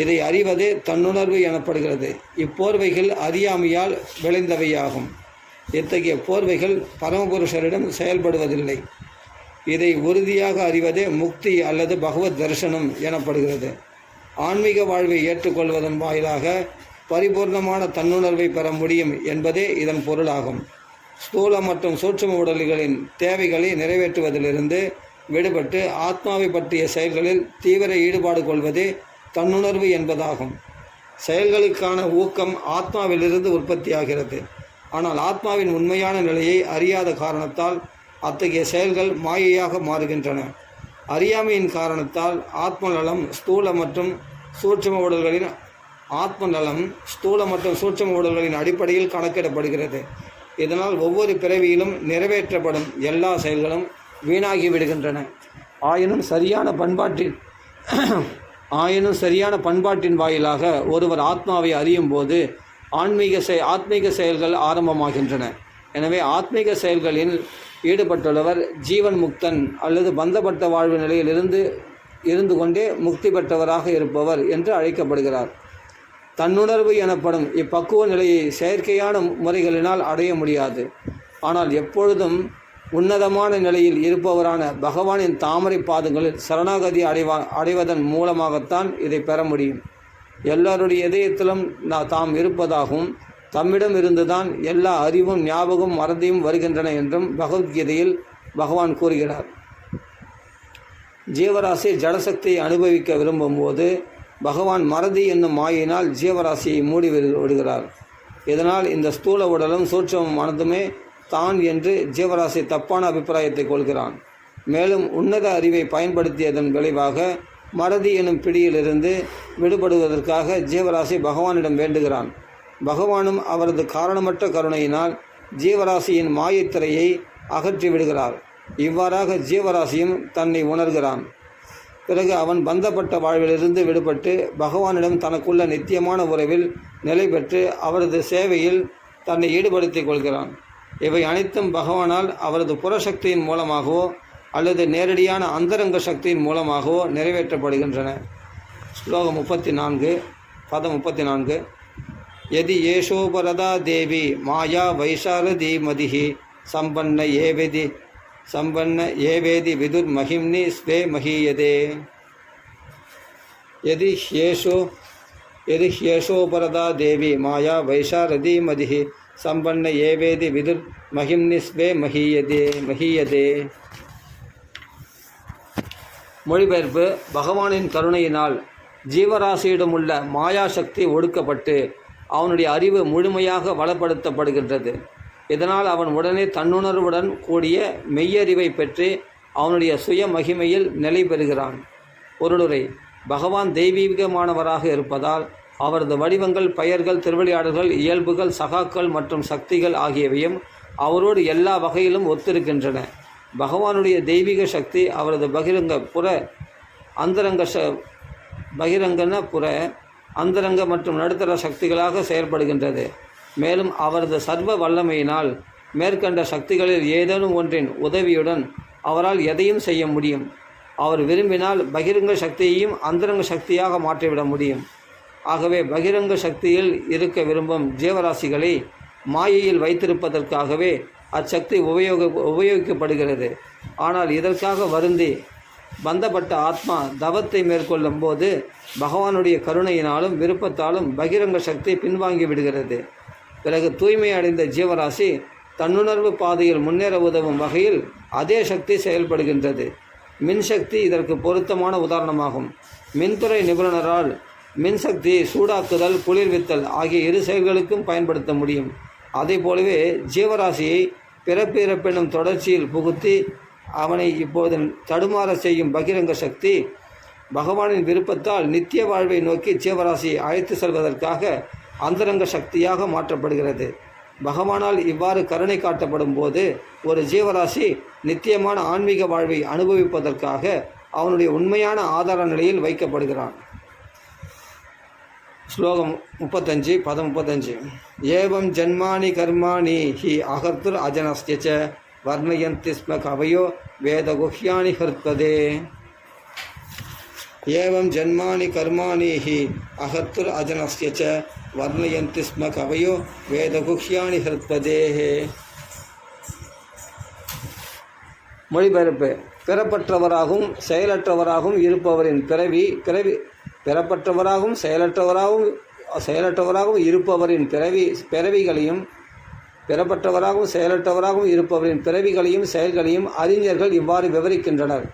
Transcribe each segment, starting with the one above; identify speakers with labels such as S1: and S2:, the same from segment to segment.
S1: இதை அறிவது தன்னுணர்வு எனப்படுகிறது. இப்போர்வைகள் அறியாமையால் விளைந்தவையாகும். இத்தகைய போர்வைகள் பரமபுருஷரிடம் செயல்படுவதில்லை. இதை உறுதியாக அறிவதே முக்தி அல்லது பகவத் தரிசனம் எனப்படுகிறது. ஆன்மீக வாழ்வை ஏற்றுக்கொள்வதன் வாயிலாக பரிபூர்ணமான தன்னுணர்வை பெற முடியும் என்பதே இதன் பொருளாகும். ஸ்தூல மற்றும் சூட்சும உடல்களின் தேவைகளை நிறைவேற்றுவதிலிருந்து விடுபட்டு ஆத்மாவை பற்றிய செயல்களில் தீவிர ஈடுபாடு கொள்வதே தன்னுணர்வு என்பதாகும். செயல்களுக்கான ஊக்கம் ஆத்மாவிலிருந்து உற்பத்தியாகிறது. ஆனால் ஆத்மாவின் உண்மையான நிலையை அறியாத காரணத்தால் அத்தகைய செயல்கள் மாயையாக மாறுகின்றன. அறியாமையின் காரணத்தால் ஆத்மநலம் ஸ்தூல மற்றும் சூட்சும உடல்களின் அடிப்படையில் கணக்கிடப்படுகிறது. இதனால் ஒவ்வொரு பிறவியிலும் நிறைவேற்றப்படும் எல்லா செயல்களும் வீணாகிவிடுகின்றன. ஆயினும் சரியான பண்பாட்டின் வாயிலாக ஒருவர் ஆத்மாவை அறியும் போது ஆத்மீக செயல்கள் ஆரம்பமாகின்றன. எனவே ஆத்மீக செயல்களில் ஈடுபட்டுள்ளவர் ஜீவன் முக்தன் அல்லது பந்தப்பட்ட வாழ்வு நிலையில் இருந்து கொண்டே முக்தி பெற்றவராக இருப்பவர் என்று அழைக்கப்படுகிறார். தன்னுணர்வு எனப்படும் இப்பக்குவ நிலையை செயற்கையான முறைகளினால் அடைய முடியாது. ஆனால் எப்பொழுதும் உன்னதமான நிலையில் இருப்பவரான பகவானின் தாமரை பாதங்களில் சரணாகதி அடைவதன் மூலமாகத்தான் இதை பெற முடியும். எல்லாருடைய இதயத்திலும் தாம் இருப்பதாகவும் தம்மிடம் இருந்துதான் எல்லா அறிவும் ஞாபகம் மறதியும் வருகின்றன என்றும் பகவத்கீதையில் பகவான் கூறுகிறார். ஜீவராசி ஜடசக்தியை அனுபவிக்க விரும்பும் போது பகவான் மறதி என்னும் மாயினால் ஜீவராசியை மூடி விடுகிறார். இதனால் இந்த ஸ்தூல உடலும் சூட்சம மனதுமே தான் என்று ஜீவராசி தப்பான அபிப்பிராயத்தை கொள்கிறான். மேலும் உன்னத அறிவை பயன்படுத்தியதன் விளைவாக மறதி எனும் பிடியிலிருந்து விடுபடுவதற்காக ஜீவராசி பகவானிடம் வேண்டுகிறான். பகவானும் அவரது காரணமற்ற கருணையினால் ஜீவராசியின் மாயத்திரையை அகற்றி விடுகிறார். இவ்வாறாக ஜீவராசியும் தன்னை உணர்கிறான். பிறகு அவன் பந்தப்பட்ட வாழ்விலிருந்து விடுபட்டு பகவானிடம் தனக்குள்ள நித்தியமான உறவில் நிலை பெற்று அவரது சேவையில் தன்னை ஈடுபடுத்திக் கொள்கிறான். இவை அனைத்தும் பகவானால் அவரது புறசக்தியின் மூலமாகவோ அல்லது நேரடியான அந்தரங்க சக்தியின் மூலமாகவோ நிறைவேற்றப்படுகின்றன. ஸ்லோகம் 34 பதம் 34. யதி ஏஷோபரதா தேவி மாயா வைசாரதி மதிஹி சம்பன்ன ஏவேதி விதுர் மகிம்னி ஸ்வே மஹீயதே. யதி ஹ்யேஷோபரதா தேவி மாயா வைசாரதி மதிஹி சம்பன்ன ஏவேதி விதுர் மகிம்னி ஸ்வே மஹீயதே. மொழிபெயர்ப்பு: பகவானின் கருணையினால் ஜீவராசியிடமுள்ள மாயாசக்தி ஒடுக்கப்பட்டு அவனுடைய அறிவு முழுமையாக வளப்படுத்தப்படுகின்றது. இதனால் அவன் உடனே தன்னுணர்வுடன் கூடிய மெய்யறிவை பெற்று அவனுடைய சுய மகிமையில் நிலை பெறுகிறான். பொருளுரை: பகவான் தெய்வீகமானவராக இருப்பதால் அவரது வடிவங்கள், பெயர்கள், திருவிளையாடல்கள், இயல்புகள், சகாக்கள் மற்றும் சக்திகள் ஆகியவையும் அவரோடு எல்லா வகையிலும் ஒத்திருக்கின்றன. பகவானுடைய தெய்வீக சக்தி அவரது அந்தரங்க மற்றும் நடுத்தர சக்திகளாக செயல்படுகின்றது. மேலும் அவரது சர்வ வல்லமையினால் மேற்கண்ட சக்திகளில் ஏதேனும் ஒன்றின் உதவியுடன் அவரால் எதையும் செய்ய முடியும். அவர் விரும்பினால் பகிரங்க சக்தியையும் அந்தரங்க சக்தியாக மாற்றிவிட முடியும். ஆகவே பகிரங்க சக்தியில் இருக்க விரும்பும் ஜீவராசிகளை மாயையில் வைத்திருப்பதற்காகவே அச்சக்தி உபயோகிக்கப்படுகிறது. ஆனால் இதற்காக வருந்தி பந்தப்பட்ட ஆத்மா தவத்தை மேற்கொள்ளும் போது பகவானுடைய கருணையினாலும் விருப்பத்தாலும் பகிரங்க சக்தி பின்வாங்கி விடுகிறது. பிறகு தூய்மை அடைந்த ஜீவராசி தன்னுணர்வு பாதையில் முன்னேற உதவும் வகையில் அதே சக்தி செயல்படுகின்றது. மின்சக்தி இதற்கு பொருத்தமான உதாரணமாகும். மின்துறை நிபுணரால் மின்சக்தியை சூடாக்குதல், குளிர்வித்தல் ஆகிய இரு செயல்களுக்கும் பயன்படுத்த முடியும். அதே போலவே ஜீவராசியை பிறப்பிறப்பெனும் தொடர்ச்சியில் புகுத்தி அவனை இப்போது தடுமாற செய்யும் பகிரங்க சக்தி பகவானின் விருப்பத்தால் நித்திய வாழ்வை நோக்கி ஜீவராசியை அழைத்து செல்வதற்காக அந்தரங்க சக்தியாக மாற்றப்படுகிறது. பகவானால் இவ்வாறு கருணை காட்டப்படும் போது ஒரு ஜீவராசி நித்தியமான ஆன்மீக வாழ்வை அனுபவிப்பதற்காக அவனுடைய உண்மையான ஆதார நிலையில் வைக்கப்படுகிறான். ஸ்லோகம் 35 பதம் 35. ஏவம் ஜன்மானி கர்மாணி ஹி அகர்த்துர் அஜனஸ்ய வர்ணயந்தி ஸ்ம கவயோ வேதகுஹ்யானி ஹர்த்வதே. ஏவம் ஜன்மானி கர்மாணி ஹி அகத்துர் அஜனஸ்ய ச வர்ணயந்தி ஸ்ம கவயோ வேதகுஹ்யானி ஹிருத்பதேஹே. மொழிபெயர்ப்பு. பிறப்பற்றவராகவும் செயலற்றவராகவும் இருப்பவரின் பிறப்பற்றவராகவும் செயலற்றவராகவும் இருப்பவரின் பிறவிகளையும் செயல்களையும் அறிஞர்கள் இவ்வாறு விவரிக்கின்றனர்.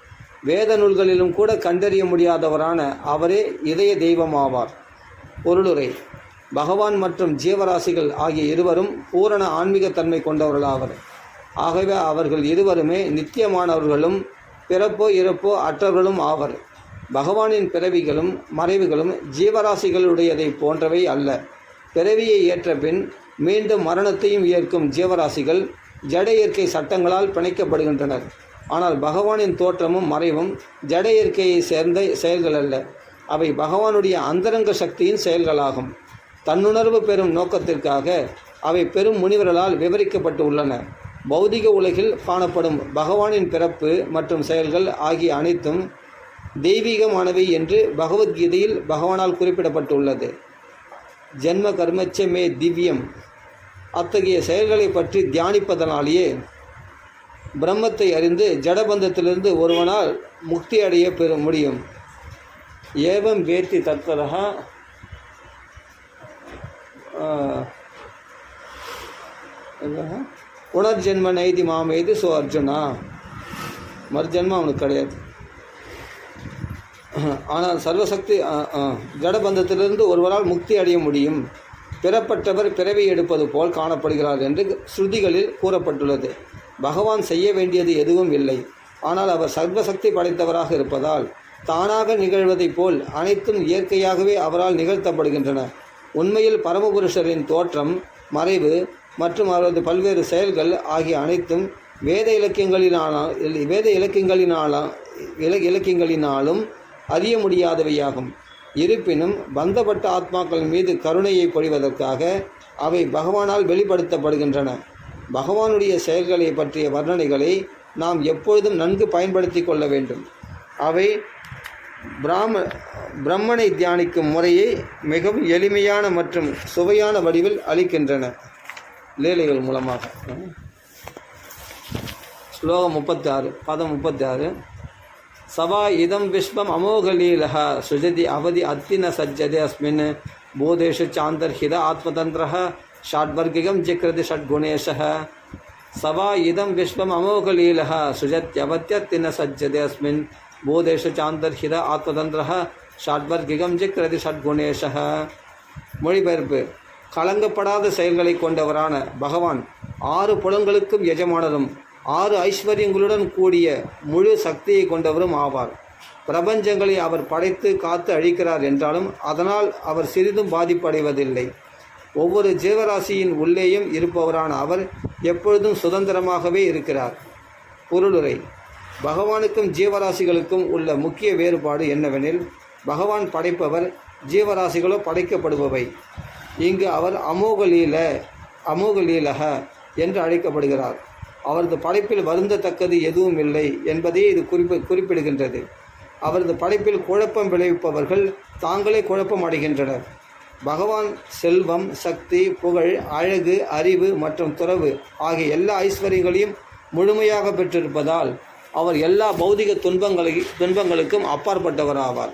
S1: வேத நூல்களிலும் கூட கண்டறிய முடியாதவரான அவரே இதய தெய்வமாவார். பொருளுரை. பகவான் மற்றும் ஜீவராசிகள் ஆகிய இருவரும் பூரண ஆன்மீகத்தன்மை கொண்டவர்களாவர். ஆகவே அவர்கள் இருவருமே நித்தியமானவர்களும் பிறப்போ இறப்போ அற்றவர்களும் ஆவர். பகவானின் பிறவிகளும் மறைவுகளும் ஜீவராசிகளுடையதை போன்றவை அல்ல. பிறவியை ஏற்ற பின் மீண்டும் மரணத்தையும் ஏற்கும் ஜீவராசிகள் ஜட இயற்கை சட்டங்களால் பிணைக்கப்படுகின்றனர். ஆனால் பகவானின் தோற்றமும் மறைவும் ஜட இயற்கையை சேர்ந்த செயல்கள் அல்ல. அவை பகவானுடைய அந்தரங்க சக்தியின் செயல்களாகும். தன்னுணர்வு பெறும் நோக்கத்திற்காக அவை பெரும் முனிவர்களால் விவரிக்கப்பட்டு உள்ளன. பௌதிக உலகில் காணப்படும் பகவானின் பிறப்பு மற்றும் செயல்கள் ஆகிய அனைத்தும் தெய்வீகமானவை என்று பகவத்கீதையில் பகவானால் குறிப்பிடப்பட்டுள்ளது. ஜென்ம கர்மச்ச மே திவ்யம். அத்தகைய செயல்களை பற்றி தியானிப்பதனாலேயே பிரம்மத்தை அறிந்து ஜடபந்தத்திலிருந்து ஒருவனால் முக்தி அடைய பெற முடியும். ஏவம் வேத்தி தத்வதா புனர்ஜென்ம நைதி மாமேது சோ அர்ஜுனா. மறுஜென்மம் அவனுக்கு கிடையாது. ஆனால் சர்வசக்தி ஜடபந்தத்திலிருந்து ஒருவரால் முக்தி அடைய முடியும். பிறப்பட்டவர் பிறவி எடுப்பது போல் காணப்படுகிறார் என்று ஸ்ருதிகளில் கூறப்பட்டுள்ளது. பகவான் செய்ய வேண்டியது எதுவும் இல்லை. ஆனால் அவர் சர்வசக்தி படைத்தவராக இருப்பதால் தானாக நிகழ்வதைப் போல் அனைத்தும் இயற்கையாகவே அவரால் நிகழ்த்தப்படுகின்றன. உண்மையில் பரமபுருஷரின் தோற்றம், மறைவு மற்றும் அவரது பல்வேறு செயல்கள் ஆகிய அனைத்தும் வேத இலக்கியங்களினாலும் அறிய முடியாதவையாகும். இருப்பினும் பந்தப்பட்ட ஆத்மாக்கள் மீது கருணையை பொழிவதற்காக அவை பகவானால் வெளிப்படுத்தப்படுகின்றன. பகவானுடைய செயல்களை பற்றிய வர்ணனைகளை நாம் எப்பொழுதும் நன்கு பயன்படுத்தி கொள்ள வேண்டும். அவை பிரம்மனை தியானிக்கும் முறையை மிகவும் எளிமையான மற்றும் சுவையான வடிவில் அளிக்கின்றன. லீலைகள் மூலமாக. ஸ்லோகம் 36, பதம் 36. சவா இதம் விஸ்வம் அமோகலீலஹ சுஜதி அவதி அத்தின சஜ்ஜதே அஸ்மின் போதேஷு சாந்தர்ஹித ஆத்மதந்திரஹ ஷாட்வர்கிகம் ஜிக்ரதி ஷட்குணேஷஹ. சவா இதம் விஸ்வம் அமோகலீலஹ சுஜத்யவத்யத்தின சஜ்ஜதே அஸ்மின் போதேஷு சாந்தர்ஹித ஆத்மதந்திரஹ ஷாட்வர்கிகம் ஜிக்ரதி ஷட்குணேஷஹ. மொழிபெயர்ப்பு. கலங்கப்படாத செயல்களை கொண்டவரான பகவான் 6 புலன்களுக்கும் எஜமானரும் 6 ஐஸ்வர்யங்களுடன் கூடிய முழு சக்தியை கொண்டவரும் ஆவார். பிரபஞ்சங்களை அவர் படைத்து காத்து அழிக்கிறார் என்றாலும் அதனால் அவர் சிறிதும் பாதிப்படைவதில்லை. ஒவ்வொரு ஜீவராசியின் உள்ளேயும் இருப்பவரான அவர் எப்பொழுதும் சுதந்திரமாகவே இருக்கிறார். பொருளுரை. பகவானுக்கும் ஜீவராசிகளுக்கும் உள்ள முக்கிய வேறுபாடு என்னவெனில், பகவான் படைப்பவர், ஜீவராசிகளோ படைக்கப்படுபவை. இங்கு அவர் அமோகலீலக என்று அழைக்கப்படுகிறார். அவரது படைப்பில் வருந்தத்தக்கது எதுவும் இல்லை என்பதே இது குறிப்பிடுகின்றது. அவரது படைப்பில் குழப்பம் விளைவிப்பவர்கள் தாங்களே குழப்பம் அடைகின்றனர். பகவான் செல்வம், சக்தி, புகழ், அழகு, அறிவு மற்றும் துறவு ஆகிய எல்லா ஐஸ்வர்யங்களையும் முழுமையாக பெற்றிருப்பதால் அவர் எல்லா பௌதிக துன்பங்களுக்கும் அப்பாற்பட்டவராவார்.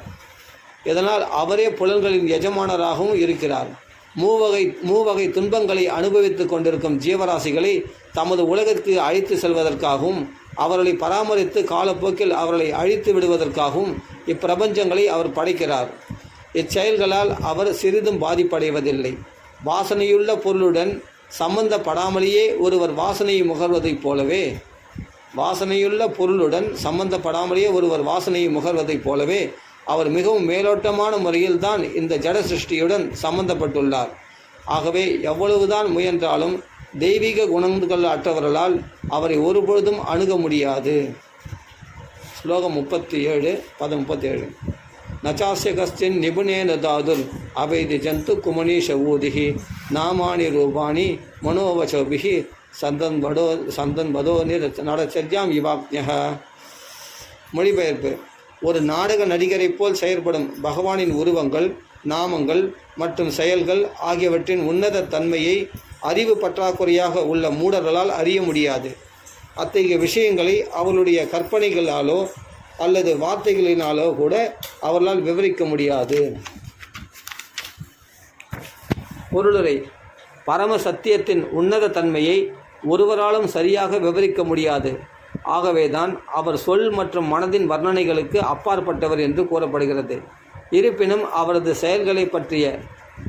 S1: இதனால் அவரே புலன்களின் எஜமானராகவும் இருக்கிறார். மூவகை துன்பங்களை அனுபவித்து கொண்டிருக்கும் ஜீவராசிகளை தமது உலகிற்கு அழைத்து செல்வதற்காகவும் அவர்களை பராமரித்து காலப்போக்கில் அவர்களை அழித்து விடுவதற்காகவும் இப்பிரபஞ்சங்களை அவர் படைக்கிறார். இச்செயல்களால் அவர் சிறிதும் பாதிப்படைவதில்லை. வாசனையுள்ள பொருளுடன் சம்பந்தப்படாமலேயே ஒருவர் வாசனையை முகர்வதைப் போலவே அவர் மிகவும் மேலோட்டமான முறையில் தான் இந்த ஜட சிருஷ்டியுடன் சம்பந்தப்பட்டுள்ளார். ஆகவே எவ்வளவுதான் முயன்றாலும் தெய்வீக குணங்கள் அற்றவர்களால் அவரை ஒருபொழுதும் அணுக முடியாது. ஸ்லோகம் 37, பதம் 37. நச்சாஸ்ய கஸ்டின் நிபுணேன தாதுர் அவைதி ஜந்து குமணீஷ ஊதிஹி நாமானி ரூபாணி மனோவசோபிஹி சந்தன் பதோ நடச்சர்யாம் இவாப்ஞ. மொழிபெயர்ப்பு. ஒரு நாடக நடிகரைப் போல் செயற்படும் பகவானின் உருவங்கள், நாமங்கள் மற்றும் செயல்கள் ஆகியவற்றின் உன்னத தன்மையை அறிவு பற்றாக்குறையாக உள்ள மூடர்களால் அறிய முடியாது. அத்தகைய விஷயங்களை அவர்களுடைய கற்பனைகளாலோ அல்லது வார்த்தைகளினாலோ கூட அவர்களால் விவரிக்க முடியாது. பொருளுரை: பரம சத்தியத்தின் உன்னத தன்மையை ஒருவராலும் சரியாக விவரிக்க முடியாது. ஆகவேதான் அவர் சொல் மற்றும் மனதின் வர்ணனைகளுக்கு அப்பாற்பட்டவர் என்று கூறப்படுகிறது. இருப்பினும் அவரது செயல்களை பற்றிய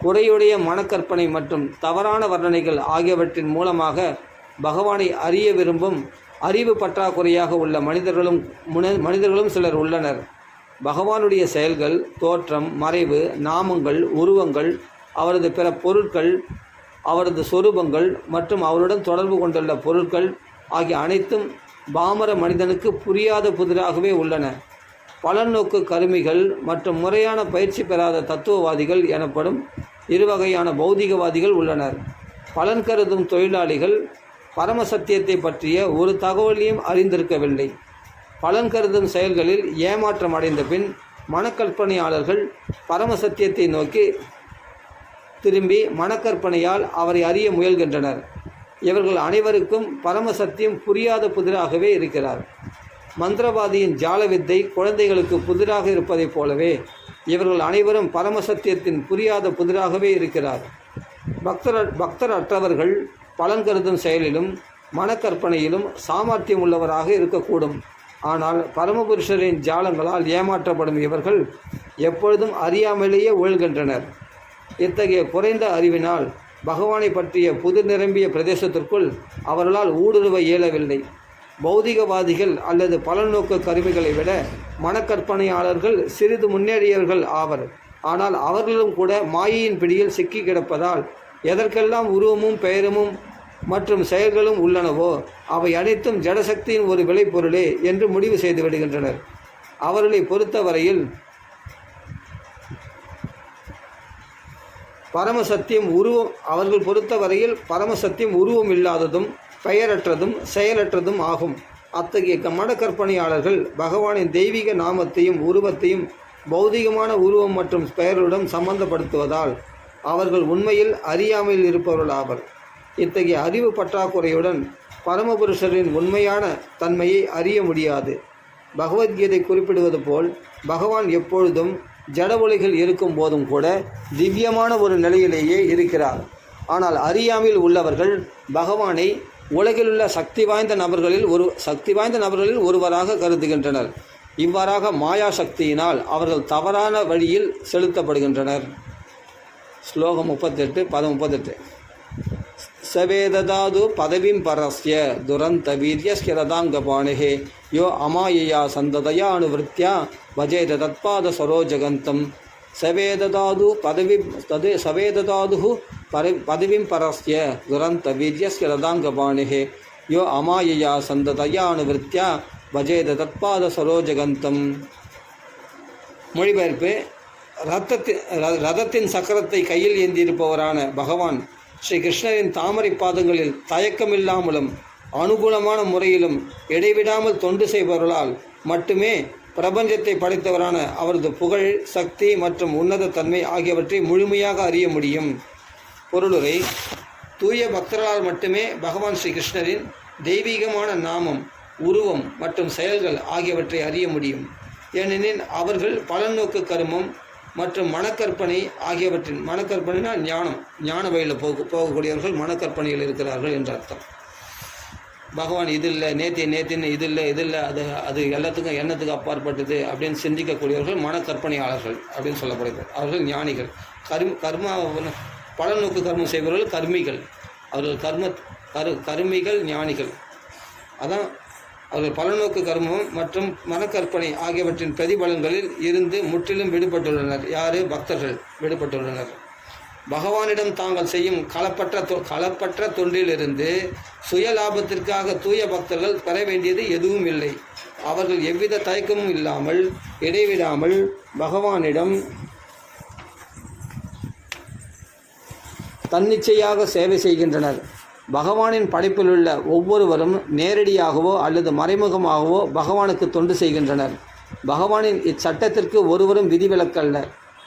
S1: குறையுடைய மனக்கற்பனை மற்றும் தவறான வர்ணனைகள் ஆகியவற்றின் மூலமாக பகவானை அறிய விரும்பும் அறிவு பற்றாக்குறையாக உள்ள மனிதர்களும் சிலர் உள்ளனர். பகவானுடைய செயல்கள், தோற்றம், மறைவு, நாமங்கள், உருவங்கள், அவரது பிற பொருட்கள், அவரது சொரூபங்கள் மற்றும் அவருடன் தொடர்பு கொண்டுள்ள பொருட்கள் ஆகிய அனைத்தும் பாமர மனிதனுக்கு புரியாத புதிராகவே உள்ளன. பலநோக்கு கருமிகள் மற்றும் முறையான பயிற்சி பெறாத தத்துவவாதிகள் எனப்படும் இருவகையான பௌதிகவாதிகள் உள்ளனர். பலன் கருதும் தொழிலாளிகள் பரம சத்தியத்தை பற்றிய ஒரு தகவலையும் அறிந்திருக்கவில்லை. பலன் கருதும் செயல்களில் ஏமாற்றம் அடைந்த பின் மனக்கற்பனையாளர்கள் பரம சத்தியத்தை நோக்கி திரும்பி மனக்கற்பனையால் அவரை அறிய முயல்கின்றனர். இவர்கள் அனைவருக்கும் பரம சத்தியம் புரியாத புதிராகவே இருக்கிறார். மந்திரவாதியின் ஜால வித்தை குழந்தைகளுக்கு புதிராக இருப்பதைப் போலவே இவர்கள் அனைவரும் பரம சத்தியத்தின் புரியாத புதிராகவே இருக்கிறார். பக்தர் அற்றவர்கள் பலன் கருதும் செயலிலும் மனக்கற்பனையிலும் சாமர்த்தியம் உள்ளவராக இருக்கக்கூடும். ஆனால் பரமபுருஷரின் ஜாலங்களால் ஏமாற்றப்படும் இவர்கள் எப்பொழுதும் அறியாமலேயே உழல்கின்றனர். இத்தகைய குறைந்த அறிவினால் பகவானை பற்றிய புதிர் நிரம்பிய பிரதேசத்திற்குள் அவர்களால் ஊடுருவ இயலவில்லை. பௌதிகவாதிகள் அல்லது பலநோக்கு கருவிகளை விட மனக்கற்பனையாளர்கள் சிறிது முன்னேறியவர்கள் ஆவர். ஆனால் அவர்களும் கூட மாயையின் பிடியில் சிக்கி கிடப்பதால் எதற்கெல்லாம் உருவமும் பெயரும் மற்றும் செயல்களும் உள்ளனவோ அவை அனைத்தும் ஜடசக்தியின் ஒரு விளைபொருளே என்று முடிவு செய்து விடுகின்றனர். அவர்களை பொறுத்தவரையில் பரமசத்தியம் உருவம் இல்லாததும் பெயரற்றதும் செயலற்றதும் ஆகும். அத்தகைய மனக்கற்பனையாளர்கள் பகவானின் தெய்வீக நாமத்தையும் உருவத்தையும் பௌதிகமான உருவம் மற்றும் பெயருடன் சம்பந்தப்படுத்துவதால் அவர்கள் உண்மையில் அறியாமையில் இருப்பவர்கள் ஆவர். இத்தகைய அறிவு பற்றாக்குறையுடன் பரமபுருஷரின் உண்மையான தன்மையை அறிய முடியாது. பகவத்கீதை குறிப்பிடுவது போல் பகவான் எப்பொழுதும் ஜட ஒளிகள் இருக்கும் போதும் கூட திவ்யமான ஒரு நிலையிலேயே இருக்கிறார். ஆனால் அறியாமையில் உள்ளவர்கள் பகவானை உலகிலுள்ள சக்தி வாய்ந்த நபர்களில் ஒருவராக கருதுகின்றனர். இவ்வாறாக மாயா சக்தியினால் அவர்கள் தவறான வழியில் செலுத்தப்படுகின்றனர். ஸ்லோகம் 38 சவேததாது பதவிம் பரஸ்ய துரந்த வீரியஸ்ய ரதாங்கபாணிஹே யோ அமாயையா சந்ததயா அனுவிருத்தியா பஜேத தத்பாத சரோஜகந்தம் சவேததாது பதவிம் பரஸ்ய துரந்த வீரியஸ்ய ரதாங்கபாணிஹே யோ அமாயையா சந்ததயா அனுவிருத்தியா பஜேத தத்பாத சரோஜகந்தம். மொழிபெயர்ப்பு: ரதத்தின் சக்கரத்தை கையில் ஏந்தியிருப்பவரான பகவான் ஸ்ரீ கிருஷ்ணரின் தாமரை பாதங்களில் தயக்கமில்லாமலும் அனுகூலமான முறையிலும் இடைவிடாமல் தொண்டு செய்பவர்களால் மட்டுமே பிரபஞ்சத்தை படைத்தவரான அவரது புகழ், சக்தி மற்றும் உன்னத தன்மை ஆகியவற்றை முழுமையாக அறிய முடியும். பொருளுரை: தூய பக்தர்களால் மட்டுமே பகவான் ஸ்ரீ கிருஷ்ணரின் தெய்வீகமான நாமம், உருவம் மற்றும் செயல்கள் ஆகியவற்றை அறிய முடியும். ஏனெனில் அவர்கள் பலநோக்கு கர்மம் மற்றும் மனக்கற்பனை ஆகியவற்றின் மனக்கற்பனைனா ஞான வழியில் போகக்கூடியவர்கள் மனக்கற்பனையில் இருக்கிறார்கள் என்ற அர்த்தம். பகவான் இது இல்லை, நேத்தின்னு இது இல்லை அது எல்லாத்துக்கும் எண்ணத்துக்கு அப்பாற்பட்டது அப்படின்னு சிந்திக்கக்கூடியவர்கள் மனக்கற்பனையாளர்கள் அப்படின்னு சொல்லப்படுகிறது. அவர்கள் ஞானிகள். பலநோக்கு கர்மம் செய்பவர்கள் கர்மிகள். அவர்கள் கர்மிகள், ஞானிகள். அதான் அவர்கள் பலநோக்கு கர்மம் மற்றும் மனக்கற்பனை ஆகியவற்றின் பிரதிபலன்களில் இருந்து முற்றிலும் விடுபட்டுள்ளனர். யார்? பக்தர்கள் விடுபட்டுள்ளனர். பகவானிடம் தாங்கள் செய்யும் களப்பற்ற தொண்டிலிருந்து சுய லாபத்திற்காக தூய பக்தர்கள் பெற வேண்டியது எதுவும் இல்லை. அவர்கள் எவ்வித தயக்கமும் இல்லாமல் இடைவிடாமல் பகவானிடம் தன்னிச்சையாக சேவை செய்கின்றனர். பகவானின் படைப்பிலுள்ள ஒவ்வொருவரும் நேரடியாகவோ அல்லது மறைமுகமாகவோ பகவானுக்கு தொண்டு செய்கின்றனர். பகவானின் இச்சட்டத்திற்கு ஒருவரும் விதிவிலக்கல்ல.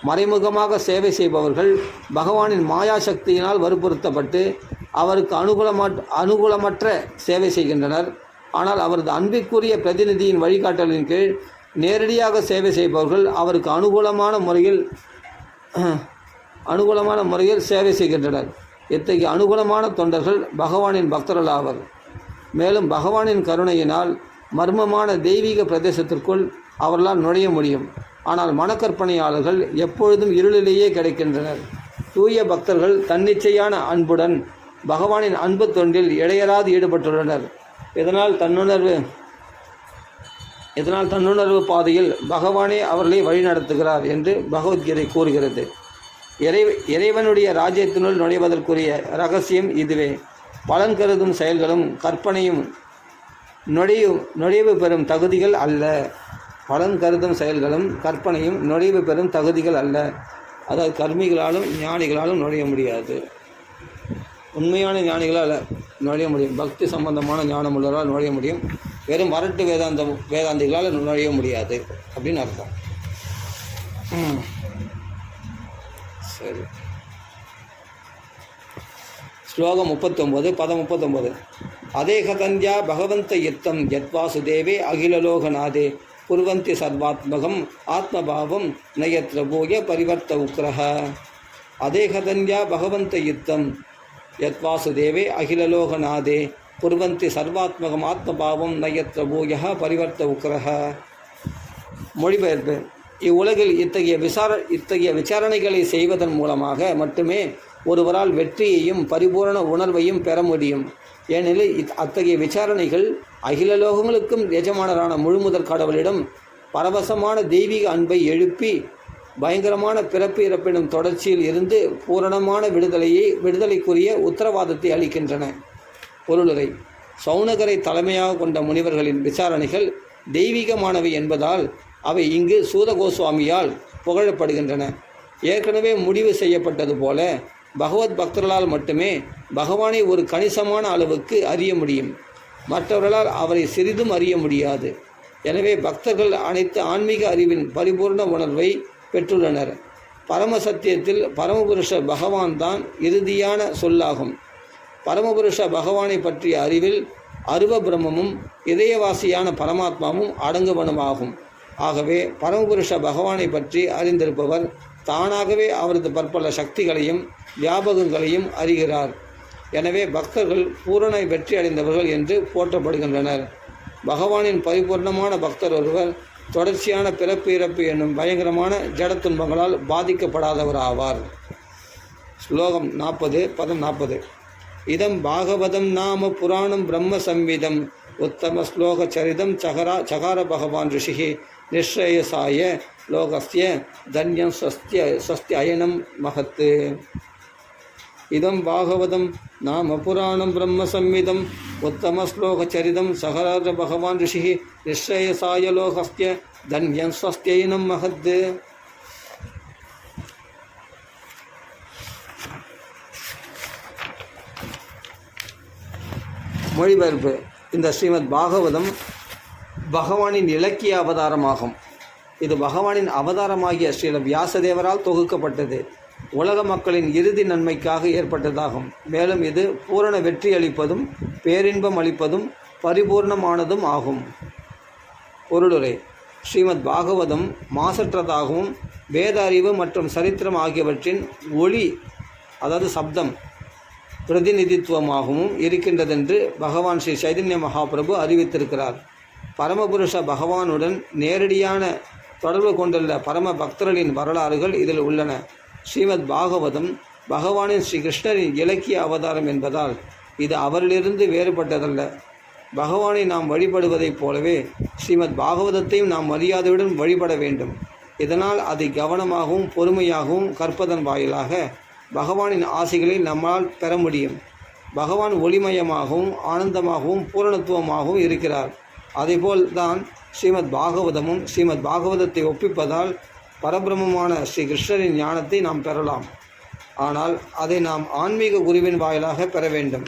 S1: மறைமுகமாக சேவை செய்பவர்கள் பகவானின் மாயா சக்தியினால் வற்புறுத்தப்பட்டு அவருக்கு அனுகூலமற்ற சேவை செய்கின்றனர். ஆனால் அவரது அன்பிற்குரிய பிரதிநிதியின் வழிகாட்டலின் கீழ் நேரடியாக சேவை செய்பவர்கள் அவருக்கு அனுகூலமான முறையில் சேவை செய்கின்றனர். இத்தகைய அனுகூலமான தொண்டர்கள் பகவானின் பக்தர்கள் ஆவர். மேலும் பகவானின் கருணையினால் மர்மமான தெய்வீக பிரதேசத்திற்குள் அவர்களால் நுழைய முடியும். ஆனால் மனக்கற்பனையாளர்கள் எப்பொழுதும் இருளிலேயே கிடைக்கின்றனர். தூய பக்தர்கள் தன்னிச்சையான அன்புடன் பகவானின் அன்பு தொண்டில் இடையராது ஈடுபட்டுள்ளனர். இதனால் தன்னுணர்வு பாதையில் பகவானே அவர்களை வழிநடத்துகிறார் என்று பகவத்கீதை கூறுகிறது. இறைவனுடைய ராஜ்யத்தினுள் நுழைவதற்குரிய ரகசியம் இதுவே. பலன் கருதும் செயல்களும் கற்பனையும் நுழைவு பெறும் தகுதிகள் அல்ல. பலன் கருதும் செயல்களும் கற்பனையும் நுழைவு பெறும் தகுதிகள் அல்ல. அதாவது கர்மிகளாலும் ஞானிகளாலும் நுழைய முடியாது. உண்மையான ஞானிகளால் நுழைய முடியும். பக்தி சம்பந்தமான ஞானம் உள்ளவரால் நுழைய முடியும். வெறும் வரட்டு வேதாந்திகளால் நுழைய முடியாது அப்படின்னு அர்த்தம். சரி. ஸ்லோகம் 39, பதம் 39. அதேகதந்தியா பகவந்த யுத்தம் யத்வாசுதேவே அகிலலோகநாதே குர்வந்தி சர்வாத்மகம் ஆத்மபாவம் நயத்ர பூய பரிவர்த்த உக்ரஹ. அதேகதந்தியா பகவந்த யுத்தம் யத்வாசுதேவே அகிலலோகநாதே குர்வந்தி சர்வாத்மகம் ஆத்மபாவம் நயத்ர பூய பரிவர்த்த உக்ரஹ. மொழிபெயர்ப்பு. இவ்வுலகில் இத்தகைய விசாரணைகளை செய்வதன் மூலமாக மட்டுமே ஒருவரால் வெற்றியையும் பரிபூரண உணர்வையும் பெற முடியும். ஏனெனில் அத்தகைய விசாரணைகள் அகிலலோகங்களுக்கும் எஜமானரான முழுமுதற் கடவுளிடம் பரவசமான தெய்வீக அன்பை எழுப்பி பயங்கரமான பிறப்பு இறப்பினும் தொடர்ச்சியில் இருந்து பூரணமான விடுதலைக்குரிய உத்தரவாதத்தை அளிக்கின்றன. பொருளுரை. சௌனகரை தலைமையாக கொண்ட முனிவர்களின் விசாரணைகள் தெய்வீகமானவை என்பதால் அவை இங்கு சூத கோஸ்வாமியால் புகழப்படுகின்றன. ஏற்கனவே முடிவு செய்யப்பட்டது போல பகவத் பக்தர்களால் மட்டுமே பகவானை ஒரு கணிசமான அளவுக்கு அறிய முடியும். மற்றவர்களால் அவரை சிறிதும் அறிய முடியாது. எனவே பக்தர்கள் அனைத்து ஆன்மீக அறிவின் பரிபூர்ண உணர்வை பெற்றுள்ளனர். பரமசத்தியத்தில் பரமபுருஷ பகவான் தான் இறுதியான சொல்லாகும். பரமபுருஷ பகவானை பற்றிய அறிவில் அருவ பிரம்மமும் இதயவாசியான பரமாத்மாவும் அடங்குவனமாகும். ஆகவே பரமபுருஷ பகவானை பற்றி அறிந்திருப்பவர் தானாகவே அவரது பற்பல சக்திகளையும் வியாபகங்களையும் அறிகிறார். எனவே பக்தர்கள் பூரண வெற்றி அடைந்தவர்கள் என்று போற்றப்படுகின்றனர். பகவானின் பரிபூர்ணமான பக்தர் ஒருவர் தொடர்ச்சியான பிறப்பு இறப்பு என்னும் பயங்கரமான ஜட துன்பங்களால் பாதிக்கப்படாதவர் ஆவார். ஸ்லோகம் 40, பதம் 40. இதம் பாகவதம் நாம புராணம் பிரம்ம சம்விதம் உத்தம ஸ்லோக சரிதம் சகார பகவான் ரிஷிகி நிஸ்ரேயசாய லோகஸ்ய தன்யம் ஸ்வஸ்தி அயனம் மகத்து. இதம் பாகவதம் நாம புராணம் பிரம்ம சம்விதம் உத்தம ஸ்லோக சரிதம் சகார பகவான் ரிஷிகி நிஸ்ரேயசாய லோகஸ்ய தன்யம் ஸ்வஸ்தி அயனம் மகத்து. மொழிபெயர்ப்பு. இந்த ஸ்ரீமத் பாகவதம் பகவானின் இலக்கிய அவதாரமாகும். இது பகவானின் அவதாரமாகிய ஸ்ரீல வியாசதேவரால் தொகுக்கப்பட்டது. உலக மக்களின் இறுதி நன்மைக்காக ஏற்பட்டதாகும். மேலும் இது பூரண வெற்றி அளிப்பதும் பேரின்பம் அளிப்பதும் பரிபூர்ணமானதும் ஆகும். பொருளுரை. ஸ்ரீமத் பாகவதம் மாசற்றதாகவும் வேத அறிவு மற்றும் சரித்திரம் ஆகியவற்றின் ஒளி அதாவது சப்தம் பிரதிநிதித்துவமாகவும் இருக்கின்றதென்று பகவான் ஸ்ரீ சைதன்ய மகாபிரபு அறிவித்திருக்கிறார். பரமபுருஷ பகவானுடன் நேரடியான தொடர்பு கொண்டுள்ள பரம பக்தர்களின் வரலாறுகள் இதில் உள்ளன. ஸ்ரீமத் பாகவதம் பகவானின் ஸ்ரீ கிருஷ்ணரின் இலக்கிய அவதாரம் என்பதால் இது அவரிலிருந்து வேறுபட்டதல்ல. பகவானை நாம் வழிபடுவதைப் போலவே ஸ்ரீமத் பாகவதத்தையும் நாம் மரியாதையுடன் வழிபட வேண்டும். இதனால் அதை கவனமாகவும் பொறுமையாகவும் கற்பதன் வாயிலாக பகவானின் ஆசைகளை நம்மால் பெற முடியும். பகவான் ஒளிமயமாகவும் ஆனந்தமாகவும் பூரணத்துவமாகவும் இருக்கிறார். அதேபோல் தான் ஸ்ரீமத் பாகவதமும் ஸ்ரீமத் பாகவதத்தை ஒப்பிப்பதால் பரபிரமமான ஸ்ரீ கிருஷ்ணரின் ஞானத்தை நாம் பெறலாம். ஆனால் அதை நாம் ஆன்மீக குருவின் வாயிலாக பெற வேண்டும்.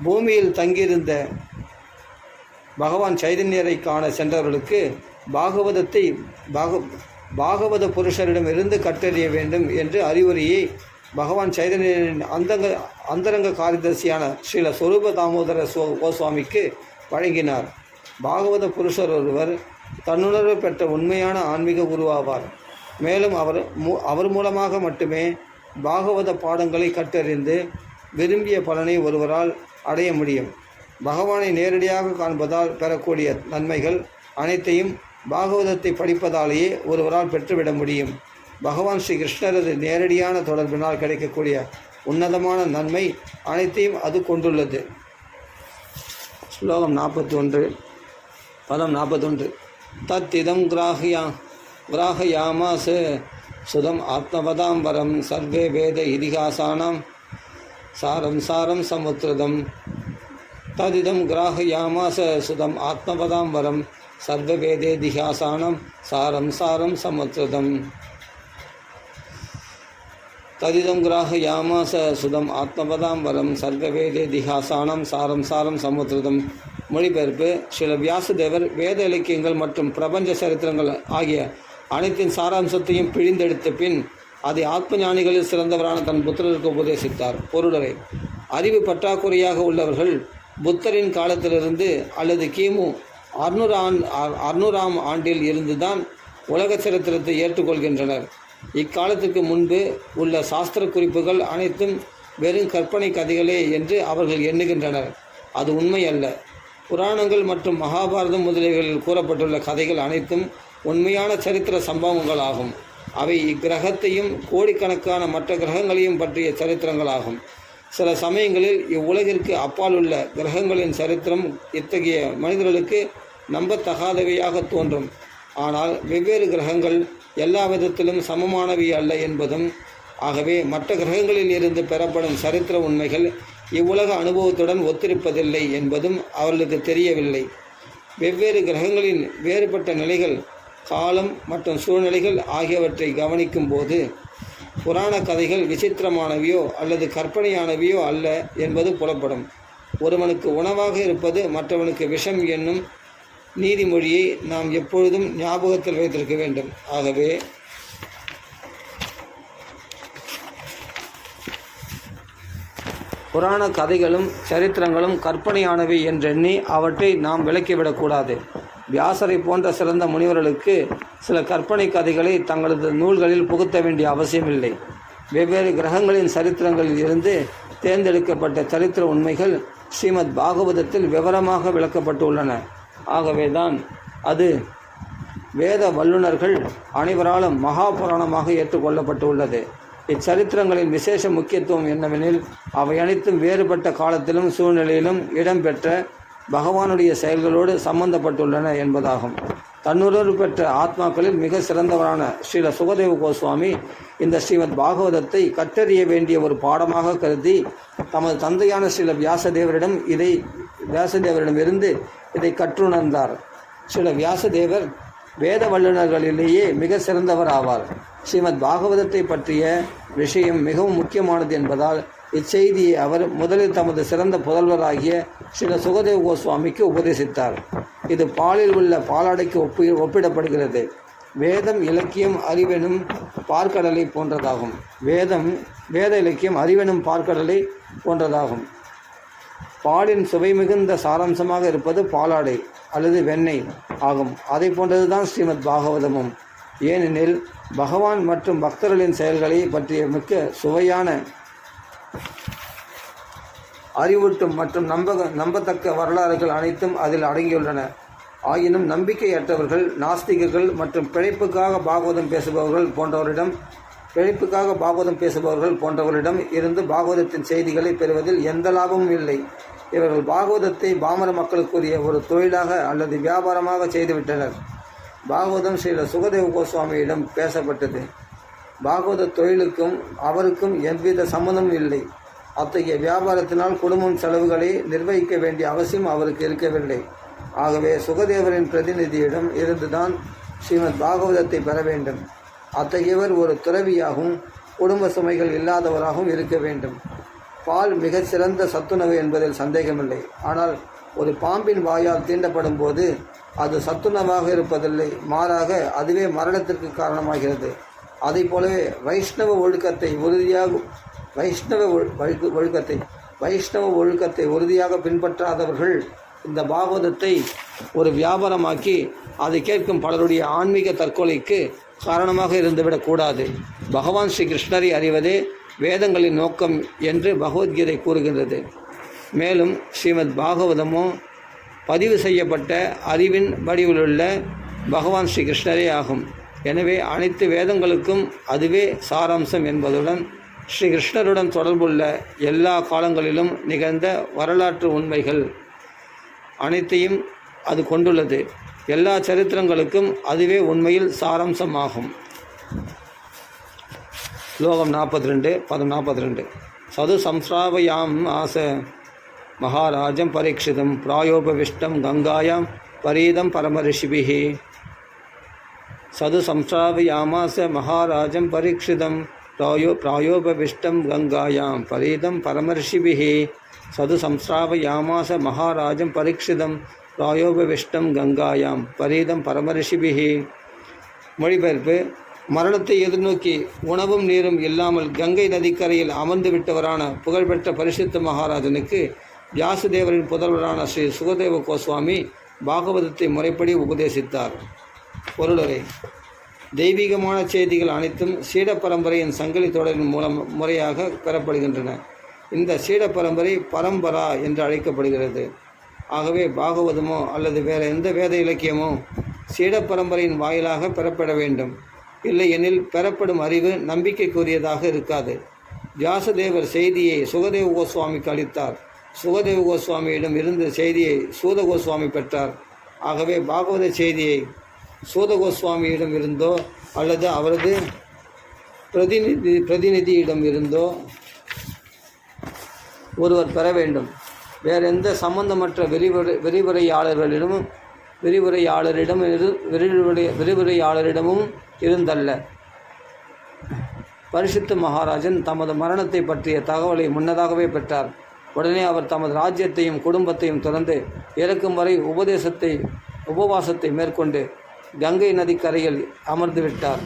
S1: பூமியில் தங்கியிருந்த பகவான் சைதன்யரை காண சென்றவர்களுக்கு பாகவதத்தை பாகவத புருஷரிடமிருந்து கற்றறிய வேண்டும் என்று அறிவுரையை பகவான் சைதன்யனின் அந்தரங்க காரியதர்சியான ஸ்ரீல ஸ்வரூப தாமோதர கோஸ்வாமிக்கு வழங்கினார். பாகவத புருஷர் ஒருவர் தன்னுணர்வு பெற்ற உண்மையான ஆன்மீக குருவாவார். மேலும் அவர் மூலமாக மட்டுமே பாகவத பாடங்களை கற்றறிந்து விரும்பிய பலனை ஒருவரால் அடைய முடியும். பகவானை நேரடியாக காண்பதால் பெறக்கூடிய நன்மைகள் அனைத்தையும் பாகவதத்தை படிப்பதாலேயே ஒருவரால் பெற்றுவிட முடியும். பகவான் ஸ்ரீ கிருஷ்ணரது நேரடியான தொடர்பினால் கிடைக்கக்கூடிய உன்னதமான நன்மை அனைத்தையும் அது கொண்டுள்ளது. ஸ்லோகம் 41, பதம் 41. தத்திதம் கிராஹயாமாச சுதம் ஆத்மவதாம்பரம் சர்வே வேத இதிகாசானாம் சாரம் சமுத்திரதம். ததிதம் கிராஹயாமாச சுதம் ஆத்மவதாம்பரம் சர்வ வேதேதிஹாசானம் சாரம் சமுத்திரதம். ததிதம் கிராஹயாமாச சுதம் ஆத்மபதாம்பரம் சர்வ வேதேதிஹாசானம் சாரம் சமுத்திரதம். மொழிபெயர்ப்பு: ஸ்ரீல வியாசதேவர் வேத இலக்கியங்கள் மற்றும் பிரபஞ்ச சரித்திரங்கள் ஆகிய அனைத்தின் சாராம்சத்தையும் பிழிந்தெடுத்த பின் அதை ஆத்ம ஞானிகளில் சிறந்தவரான தன் புத்தருக்கு உபதேசித்தார். பொருளரை: அறிவு பற்றாக்குறையாக உள்ளவர்கள் புத்தரின் காலத்திலிருந்து அல்லது கிமு 600ஆம் ஆண்டில் இருந்துதான் உலக சரித்திரத்தை ஏற்றுக்கொள்கின்றனர். இக்காலத்திற்கு முன்பு உள்ள சாஸ்திர குறிப்புகள் அனைத்தும் வெறும் கற்பனை கதைகளே என்று அவர்கள் எண்ணுகின்றனர். அது உண்மை அல்ல. புராணங்கள் மற்றும் மகாபாரதம் முதலியவைகளில் கூறப்பட்டுள்ள கதைகள் அனைத்தும் உண்மையான சரித்திர சம்பவங்கள் ஆகும். அவை இக்கிரகத்தையும் கோடிக்கணக்கான மற்ற கிரகங்களையும் பற்றிய சரித்திரங்களாகும். சில சமயங்களில் இவ்வுலகிற்கு அப்பால் உள்ள கிரகங்களின் சரித்திரம் இத்தகைய மனிதர்களுக்கு நம்பத்தகாதவையாக தோன்றும். ஆனால் வெவ்வேறு கிரகங்கள் எல்லா விதத்திலும் சமமானவை அல்ல என்பதும், ஆகவே மற்ற கிரகங்களில் இருந்து பெறப்படும் சரித்திர உண்மைகள் இவ்வுலக அனுபவத்துடன் ஒத்திருப்பதில்லை என்பதும் அவர்களுக்கு தெரியவில்லை. வெவ்வேறு கிரகங்களின் வேறுபட்ட நிலைகள், காலம் மற்றும் சூழ்நிலைகள் ஆகியவற்றை கவனிக்கும் போது புராண கதைகள் விசித்திரமானவையோ அல்லது கற்பனையானவையோ அல்ல என்பது புலப்படும். ஒருவனுக்கு உணவாக இருப்பது மற்றவனுக்கு விஷம் என்னும் நீதிமொழியை நாம் எப்பொழுதும் ஞாபகத்தில் வைத்திருக்க வேண்டும். ஆகவே புராண கதைகளும் சரித்திரங்களும் கற்பனையானவை என்றெண்ணி அவற்றை நாம் விலக்கிவிடக்கூடாது. வியாசரை போன்ற சிறந்த முனிவர்களுக்கு சில கற்பனை கதைகளை தங்களது நூல்களில் புகுத்த வேண்டிய அவசியமில்லை. வெவ்வேறு கிரகங்களின் சரித்திரங்களில் இருந்து தேர்ந்தெடுக்கப்பட்ட சரித்திர உண்மைகள் ஸ்ரீமத் பாகவதத்தில் விவரமாக விளக்கப்பட்டுள்ளன. ஆகவேதான் அது வேத வல்லுநர்கள் அனைவராலும் மகாபுராணமாக ஏற்றுக்கொள்ளப்பட்டுள்ளது. இச்சரித்திரங்களின் விசேஷ முக்கியத்துவம் என்னவெனில், அவை அனைத்தும் வேறுபட்ட காலத்திலும் சூழ்நிலையிலும் இடம்பெற்ற பகவானுடைய செயல்களோடு சம்பந்தப்பட்டுள்ளன என்பதாகும். தன்னுணர்வு பெற்ற ஆத்மாக்களில் மிக சிறந்தவரான ஸ்ரீல சுகதேவ கோஸ்வாமி இந்த ஸ்ரீமத் பாகவதத்தை கற்றறிய வேண்டிய ஒரு பாடமாக கருதி தமது தந்தையான ஸ்ரீல வியாசதேவரிடமிருந்து இதை கற்றுணர்ந்தார். ஸ்ரீல வியாசதேவர் வேத வல்லுநர்களிலேயே மிக சிறந்தவர் ஆவார். ஸ்ரீமத் பாகவதத்தை பற்றிய விஷயம் மிகவும் முக்கியமானது என்பதால் இச்செய்தியை அவர் முதலில் தமது சிறந்த புதல்வராகிய ஸ்ரீல சுகதேவ கோஸ்வாமிக்கு உபதேசித்தார். இது பாலில் உள்ள பாலாடைக்கு ஒப்பிடப்படுகிறது. வேதம் இலக்கியம் அறிவெனும் பார்க்கடலை போன்றதாகும். வேத இலக்கியம் அறிவெனும் பார்க்கடலை போன்றதாகும். பாலின் சுவை மிகுந்த சாராம்சமாக இருப்பது பாலாடை அல்லது வெண்ணெய் ஆகும். அதை போன்றதுதான் ஸ்ரீமத் பாகவதமும். ஏனெனில் பகவான் மற்றும் பக்தர்களின் செயல்களை பற்றிய மிக்க சுவையான, அறிவூட்டும் மற்றும் நம்பத்தக்க வரலாறுகள் அனைத்தும் அதில் அடங்கியுள்ளன. ஆயினும் நம்பிக்கையற்றவர்கள், நாஸ்திகர்கள் மற்றும் பிழைப்புக்காக பாகவதம் பேசுபவர்கள் போன்றவர்களிடம் இருந்து பாகவதத்தின் செய்திகளை பெறுவதில் எந்த லாபமும் இல்லை. இவர்கள் பாகவதத்தை பாமர மக்களுக்குரிய ஒரு தொழிலாக அல்லது வியாபாரமாக செய்துவிட்டனர். பாகவதம் ஸ்ரீல சுகதேவ கோஸ்வாமியிடம் பேசப்பட்டது. பாகவத தொழிலுக்கும் அவருக்கும் எவ்வித சம்மந்தமும் இல்லை. அத்தகைய வியாபாரத்தினால் குடும்பம் செலவுகளை நிர்வகிக்க வேண்டிய அவசியம் அவருக்கு இருக்கவில்லை. ஆகவே சுகதேவரின் பிரதிநிதியிடம் இருந்துதான் ஸ்ரீமத் பாகவதத்தை பெற வேண்டும். அத்தகையவர் ஒரு துறவியாகவும் குடும்ப சுமைகள் இல்லாதவராகவும் இருக்க வேண்டும். பால் மிகச் சிறந்த சத்துணவு என்பதில் சந்தேகமில்லை. ஆனால் ஒரு பாம்பின் வாயால் தீண்டப்படும் போது அது சத்துணவாக இருப்பதில்லை, மாறாக அதுவே மரணத்திற்கு காரணமாகிறது. அதை போலவே வைஷ்ணவ ஒழுக்கத்தை உறுதியாக பின்பற்றாதவர்கள் இந்த பாகவதத்தை ஒரு வியாபாரமாக்கி அதை கேட்கும் பலருடைய ஆன்மீக தற்கொலைக்கு காரணமாக இருந்துவிடக்கூடாது. பகவான் ஸ்ரீ கிருஷ்ணரை அறிவதே வேதங்களின் நோக்கம் என்று பகவத்கீதை கூறுகின்றது. மேலும் ஸ்ரீமத் பாகவதமோ பதிவு செய்யப்பட்ட அறிவின் வடிவிலுள்ள பகவான் ஸ்ரீ கிருஷ்ணரே ஆகும். எனவே அனைத்து வேதங்களுக்கும் அதுவே சாராம்சம் என்பதுடன் ஸ்ரீ கிருஷ்ணருடன் தொடர்புள்ள எல்லா காலங்களிலும் நிகழ்ந்த வரலாற்று உண்மைகள் அனைத்தையும் அது கொண்டுள்ளது. எல்லா சரித்திரங்களுக்கும் அதுவே உண்மையில் சாராம்சமாகும். ஸ்லோகம் 42, பதம் 42. சது சம்ஸ்ராவயாம் ஆச மகாராஜம் பரீட்சிதம் பிராயோபவிஷ்டம் கங்காயாம் பரீதம் பரமரிஷிபிஹி. சது சம்ஸ்ராவயாமாச மகாராஜம் பரீட்சிதம் பிராயோபவிஷ்டம் கங்காயாம் பரீதம் பரமரிஷிபிஹி. சது சம்ஸ்ராவயாமாச மகாராஜம் பரீட்சிதம் பிராயோபவிஷ்டம் கங்காயாம் பரீதம் பரமரிஷிபிஹி. மொழிபெயர்ப்பு: மரணத்தை எதிர்நோக்கி உணவும் நீரும் இல்லாமல் கங்கை நதிக்கரையில் அமர்ந்து விட்டவரான புகழ்பெற்ற பரிசுத்த மகாராஜனுக்கு வியாசதேவரின் புதல்வரான ஸ்ரீ சுகதேவ கோஸ்வாமி பாகவதத்தை முறைப்படி உபதேசித்தார். பொருளுரை: தெய்வீகமான செய்திகள் அனைத்தும் சீட பரம்பரையின் சங்கிலி தொடரின் மூலம் முறையாக பெறப்படுகின்றன. இந்த சீட பரம்பரை பரம்பரா என்று அழைக்கப்படுகிறது. ஆகவே பாகவதமோ அல்லது வேறு எந்த வேத இலக்கியமோ சீட பரம்பரையின் வாயிலாக பெறப்பட வேண்டும். இல்லையெனில் பெறப்படும் அறிவு நம்பிக்கைக்குரியதாக இருக்காது. வியாசதேவர் செய்தியை சுகதேவ கோஸ்வாமிக்கு அளித்தார். சுகதேவ கோஸ்வாமியிடம் இருந்து செய்தியை சூத கோஸ்வாமி பெற்றார். ஆகவே பாகவத செய்தியை சூத கோஸ்வாமியிடம் இருந்தோ அல்லது அவரது பிரதிநிதியிடம் இருந்தோ ஒருவர் பெற வேண்டும். வேறு எந்த சம்பந்தமற்ற விரிவுரையாளரிடமும் இருந்தல்ல. பரிசுத்த மகாராஜன் தமது மரணத்தை பற்றிய தகவலை முன்னதாகவே பெற்றார். உடனே அவர் தமது ராஜ்யத்தையும் குடும்பத்தையும் துறந்து இறக்கும் வரை உபவாசத்தை மேற்கொண்டு கங்கை நதிக்கரையில் அமர்ந்து விட்டார்.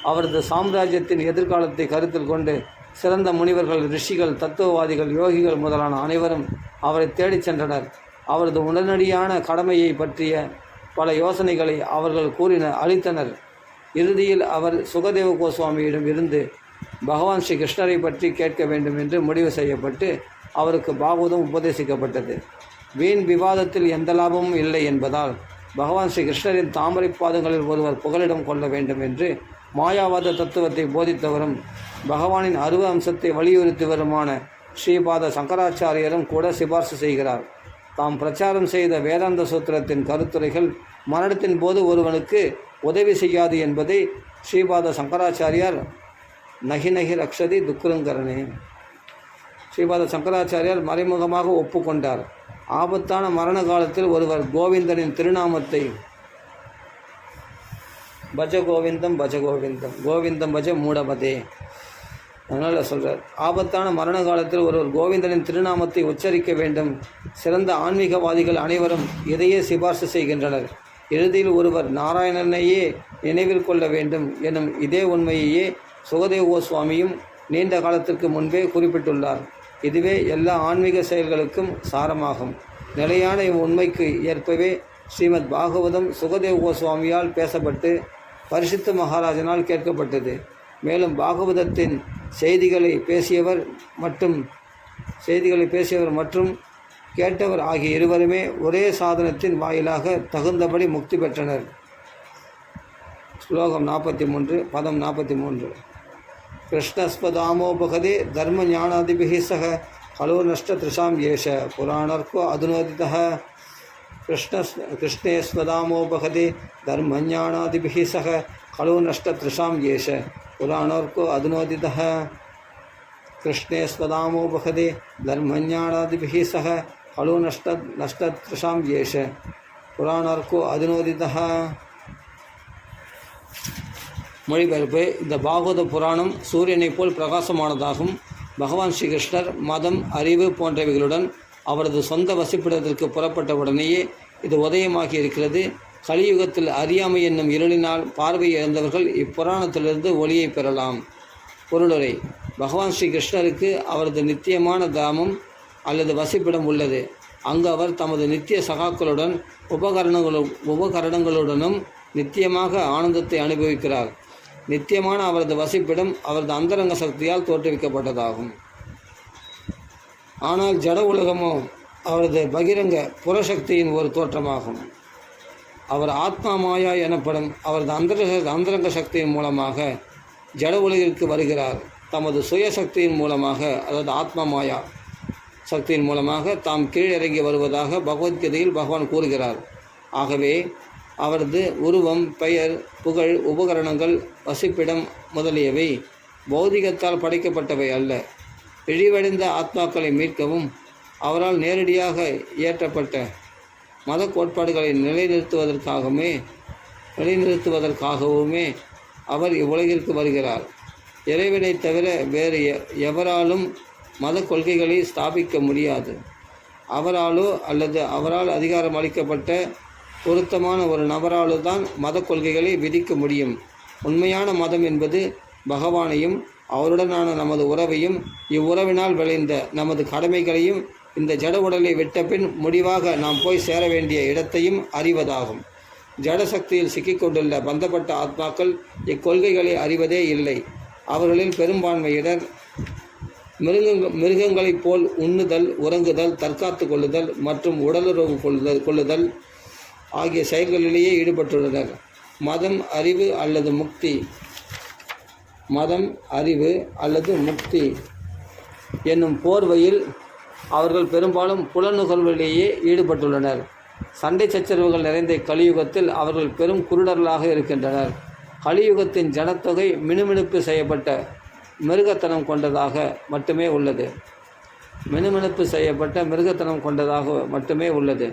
S1: அவரது சாம்ராஜ்யத்தின் எதிர்காலத்தை கருத்தில் கொண்டு சிறந்த முனிவர்கள், ரிஷிகள், தத்துவவாதிகள், யோகிகள் முதலான அனைவரும் அவரை தேடிச் சென்றனர். அவரது உடனடியான கடமையை பற்றிய பல யோசனைகளை அவர்கள் அளித்தனர். இறுதியில் அவர் சுகதேவ கோஸ்வாமியிடம் இருந்து பகவான் ஸ்ரீ கிருஷ்ணரை பற்றி கேட்க வேண்டும் என்று முடிவு செய்யப்பட்டு அவருக்கு பாகவதம் உபதேசிக்கப்பட்டது. வீண் விவாதத்தில் எந்த லாபமும் இல்லை என்பதால் பகவான் ஸ்ரீ கிருஷ்ணரின் தாமரை பாதங்களில் ஒருவர் புகலிடம் கொள்ள வேண்டும் என்று மாயாவாத தத்துவத்தை போதித்தவரும் பகவானின் அருவ அம்சத்தை வலியுறுத்திவருமான ஸ்ரீபாத சங்கராச்சாரியரும் கூட சிபார்சு செய்கிறார். தாம் பிரச்சாரம் செய்த வேதாந்த சூத்திரத்தின் கருத்துரைகள் மரணத்தின் போது ஒருவனுக்கு உதவி செய்யாது என்பதை ஸ்ரீபாத சங்கராச்சாரியார் நகி ரக்ஷதி துக்குருங்கரணே. ஸ்ரீபாத சங்கராச்சாரியார் மறைமுகமாக ஒப்புக்கொண்டார். ஆபத்தான மரண காலத்தில் ஒருவர் கோவிந்தனின் திருநாமத்தை பஜ கோவிந்தம் பஜ கோவிந்தம் கோவிந்தம் பஜ மூடபதே. அதனால் சொல்கிறார், ஆபத்தான மரண காலத்தில் ஒருவர் கோவிந்தனின் திருநாமத்தை உச்சரிக்க வேண்டும். சிறந்த ஆன்மீகவாதிகள் அனைவரும் இதையே சிபார்சு செய்கின்றனர். இறுதியில் ஒருவர் நாராயணனையே நினைவில் கொள்ள வேண்டும் எனும் இதே உண்மையையே சுகதேவ கோஸ்வாமியும் நீண்ட காலத்திற்கு முன்பே குறிப்பிட்டுள்ளார். இதுவே எல்லா ஆன்மீக செயல்களுக்கும் சாரமாகும். நிலையான உண்மைக்கு ஏற்பவே ஸ்ரீமத் பாகவதம் சுகதேவ கோஸ்வாமியால் பேசப்பட்டு பரிசுத்த மகாராஜனால் கேட்கப்பட்டது. மேலும் பாகவதத்தின் செய்திகளை பேசியவர் மற்றும் கேட்டவர் ஆகிய இருவருமே ஒரே சாதனத்தின் வாயிலாக தகுந்தபடி முக்தி பெற்றனர். ஸ்லோகம் 43, பதம் 43. கிருஷ்ணஸ்பதாமோபகதே தர்ம ஞானாதிபிஹி சக கலோ நஷ்ட த்ரிஷாம் ஏஷ புராணர்க்கோ அதுனோதிதः. கிருஷ்ணேஸ்வதாமோபகதே தர்ம ஞானாதிபிஹி சக கலோ நஷ்ட த்ரிஷாம் ஏஷ புராணர்க்கோ அதுனோதிதः. கிருஷ்ணேஸ்வதாமோபகதே தர்ம ஞானாதிபிஹி சக கலோ நஷ்ட த்ரிஷாம் ஏஷ புராணர்க்கோ அதுனோதிதः. மொழிபெயர்ப்பு: இந்த பாகவத புராணம் சூரியனைப் போல் பிரகாசமானதாகும். பகவான் ஸ்ரீகிருஷ்ணர் மதம், அறிவு போன்றவைகளுடன் அவரது சொந்த வசிப்பிடத்திற்கு புறப்பட்ட உடனேயே இது உதயமாகி இருக்கிறது. கலியுகத்தில் அறியாமை என்னும் இருளினால் பார்வை இழந்தவர்கள் இப்புராணத்திலிருந்து ஒளியை பெறலாம். பொருளுரை: பகவான் ஸ்ரீ கிருஷ்ணருக்கு அவரது நித்தியமான தாமம் அல்லது வசிப்பிடம் உள்ளது. அங்கு அவர் தமது நித்திய சகாக்களுடன் உபகரணங்களுடனும் நித்தியமாக ஆனந்தத்தை அனுபவிக்கிறார். நித்தியமான அவரது வசிப்பிடம் அவரது அந்தரங்க சக்தியால் தோற்றுவிக்கப்பட்டதாகும். ஆனால் ஜட உலகமோ அவரது பகிரங்க புறசக்தியின் ஒரு தோற்றமாகும். அவர் ஆத்மா மாயா எனப்படும் அவரது அந்தரங்க சக்தியின் மூலமாக ஜட உலகிற்கு வருகிறார். தமது சுய சக்தியின் மூலமாக, அதாவது ஆத்மா மாயா சக்தியின் மூலமாக தாம் கீழிறங்கி வருவதாக பகவத்கீதையில் பகவான் கூறுகிறார். ஆகவே அவரது உருவம், பெயர், புகழ், உபகரணங்கள், வசிப்பிடம் முதலியவை பௌதிகத்தால் படைக்கப்பட்டவை அல்ல. இழிவடைந்த ஆத்மாக்களை மீட்கவும் அவரால் நேரடியாக இயற்றப்பட்ட மத கோட்பாடுகளை நிலைநிறுத்துவதற்காகவுமே அவர் இவ்வுலகிற்கு வருகிறார். இறைவனை தவிர வேறு எவராலும் மத கொள்கைகளை ஸ்தாபிக்க முடியாது. அவராலோ அல்லது அவரால் அதிகாரம் அளிக்கப்பட்ட பொருத்தமான ஒரு நபராலோ தான் மத கொள்கைகளை விதிக்க முடியும். உண்மையான மதம் என்பது பகவானையும் அவருடனான நமது உறவையும் இவ்வுறவினால் விளைந்த நமது கடமைகளையும் இந்த ஜட உடலை விட்டபின் முடிவாக நாம் போய் சேர வேண்டிய இடத்தையும் அறிவதாகும். ஜட சக்தியில் சிக்கிக்கொண்டுள்ள பந்தப்பட்ட ஆத்மாக்கள் இக்கொள்கைகளை அறிவதே இல்லை. அவர்களில் பெரும்பான்மையினர் மிருகங்களைப் போல் உண்ணுதல், உறங்குதல், தற்காத்து கொள்ளுதல் மற்றும் உடலுறவு கொள்ளுதல் ஆகிய செயல்களிலேயே ஈடுபட்டுள்ளனர். மதம், அறிவு அல்லது முக்தி என்னும் போர்வையில் அவர்கள் பெரும்பாலும் புலனுகர்விலேயே ஈடுபட்டுள்ளனர். சண்டை சச்சரவுகள் நிறைந்த கலியுகத்தில் அவர்கள் பெரும் குருடர்களாக இருக்கின்றனர். கலியுகத்தின் ஜனத்தொகை மினுமினுப்பு செய்யப்பட்ட மிருகத்தனம் கொண்டதாக மட்டுமே உள்ளது.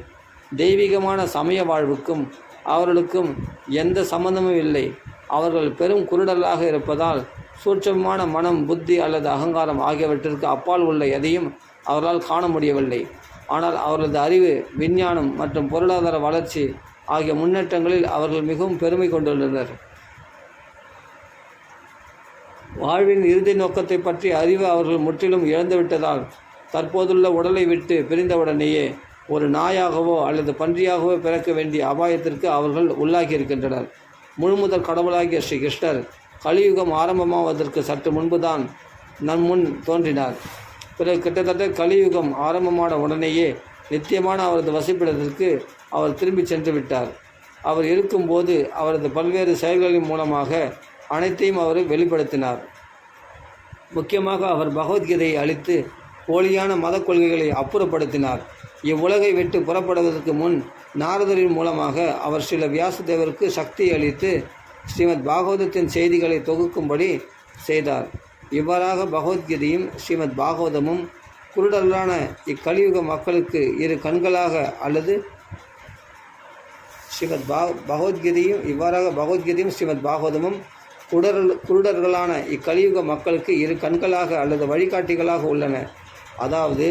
S1: தெய்வீகமான சமய வாழ்வுக்கும் அவர்களுக்கும் எந்த சம்பந்தமும் இல்லை. அவர்கள் பெரும் குருடர்களாக இருப்பதால் சூட்சமமான மனம், புத்தி அல்லது அகங்காரம் ஆகியவற்றிற்கு அப்பால் உள்ள எதையும் அவர்களால் காண முடியவில்லை. ஆனால் அவர்களது அறிவு, விஞ்ஞானம் மற்றும் பொருளாதார வளர்ச்சி ஆகிய முன்னேற்றங்களில் அவர்கள் மிகவும் பெருமை கொண்டுள்ளனர். வாழ்வின் இறுதி நோக்கத்தை பற்றி அறிவு அவர்கள் முற்றிலும் இழந்துவிட்டதால் தற்போதுள்ள உடலை விட்டு பிரிந்தவுடனேயே ஒரு நாயாகவோ அல்லது பன்றியாகவோ பிறக்க வேண்டிய அபாயத்திற்கு அவர்கள் உள்ளாகியிருக்கின்றனர். முழுமுதல் கடவுளாகிய ஸ்ரீ கிருஷ்ணர் கலியுகம் ஆரம்பமாவதற்கு சற்று முன்புதான் முன் தோன்றினார். பிறகு கிட்டத்தட்ட கலியுகம் ஆரம்பமான உடனேயே நித்தியமான அவரது வசிப்பிடத்திற்கு அவர் திரும்பி சென்று விட்டார். அவர் இருக்கும்போது அவரது பல்வேறு செயல்களின் மூலமாக அனைத்தையும் அவர் வெளிப்படுத்தினார். முக்கியமாக அவர் பகவத்கீதையை அளித்து போலியான மத கொள்கைகளை அப்புறப்படுத்தினார். இவ்வுலகை விட்டு புறப்படுவதற்கு முன் நாரதரின் மூலமாக அவர் ஸ்ரீல வியாசதேவருக்கு சக்தி அளித்து ஸ்ரீமத் பாகவதத்தின் செய்திகளை தொகுக்கும்படி செய்தார். இவ்வாறாக பகவத்கீதையும் ஸ்ரீமத் பாகவதமும் குருடர்களான இக்கலியுக மக்களுக்கு இரு கண்களாக அல்லது பகவத்கீதையும் ஸ்ரீமத் பாகவதமும் குருடர்களான இக்கலியுக மக்களுக்கு இரு கண்களாக அல்லது வழிகாட்டிகளாக உள்ளன. அதாவது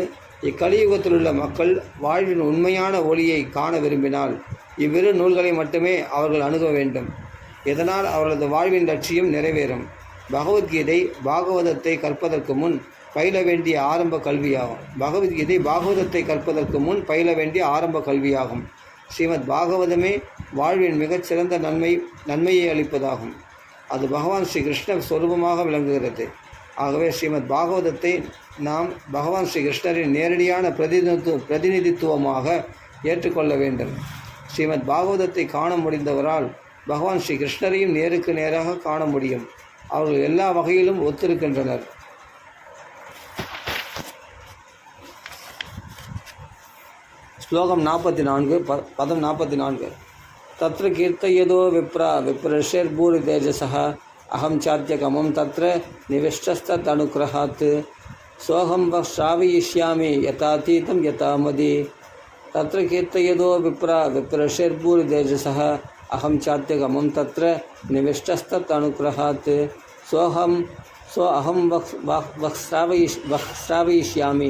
S1: இக்கலியுகத்தில் உள்ள மக்கள் வாழ்வின் உண்மையான ஒளியை காண விரும்பினால் இவ்விரு நூல்களை மட்டுமே அவர்கள் அணுக வேண்டும். இதனால் அவர்களது வாழ்வின் லட்சியம் நிறைவேறும். பகவத்கீதை பாகவதத்தை கற்பதற்கு முன் பயில வேண்டிய ஆரம்ப கல்வியாகும். ஸ்ரீமத் பாகவதமே வாழ்வின் மிகச்சிறந்த நன்மையை அளிப்பதாகும். அது பகவான் ஸ்ரீ கிருஷ்ணர் சொரூபமாக விளங்குகிறது. ஆகவே ஸ்ரீமத் பாகவதத்தை நாம் பகவான் ஸ்ரீ கிருஷ்ணரின் நேரடியான பிரதிநிதித்துவமாக ஏற்றுக்கொள்ள வேண்டும். ஸ்ரீமத் பாகவதத்தை காண முடிந்தவரால் பகவான் ஸ்ரீ கிருஷ்ணரையும் நேருக்கு நேராக காண முடியும். அவர்கள் எல்லா வகையிலும் ஒத்திருக்கின்றனர். ஸ்லோகம் 44, பதம் 44. தத்ர கீர்த்தயதோ விப்ரஷேர்பூரி தேஜசः அகம் சாத்யகமம் தத்ர நிவிஷ்டஸ்தனுக்ரஹாத் சோகம் ஸ்ராவயிஷ்யாமி யதாதீதம் யதாமதி. தத்ர கீர்த்தயதோ விப்ரஷேர்பூரி தேஜசः அகம் சாத்யகமம் தத்ர நிவிஷ்டஸ்தனுக்ரஹாத் அஹம் ஸ்ராவயிஷ்யாமி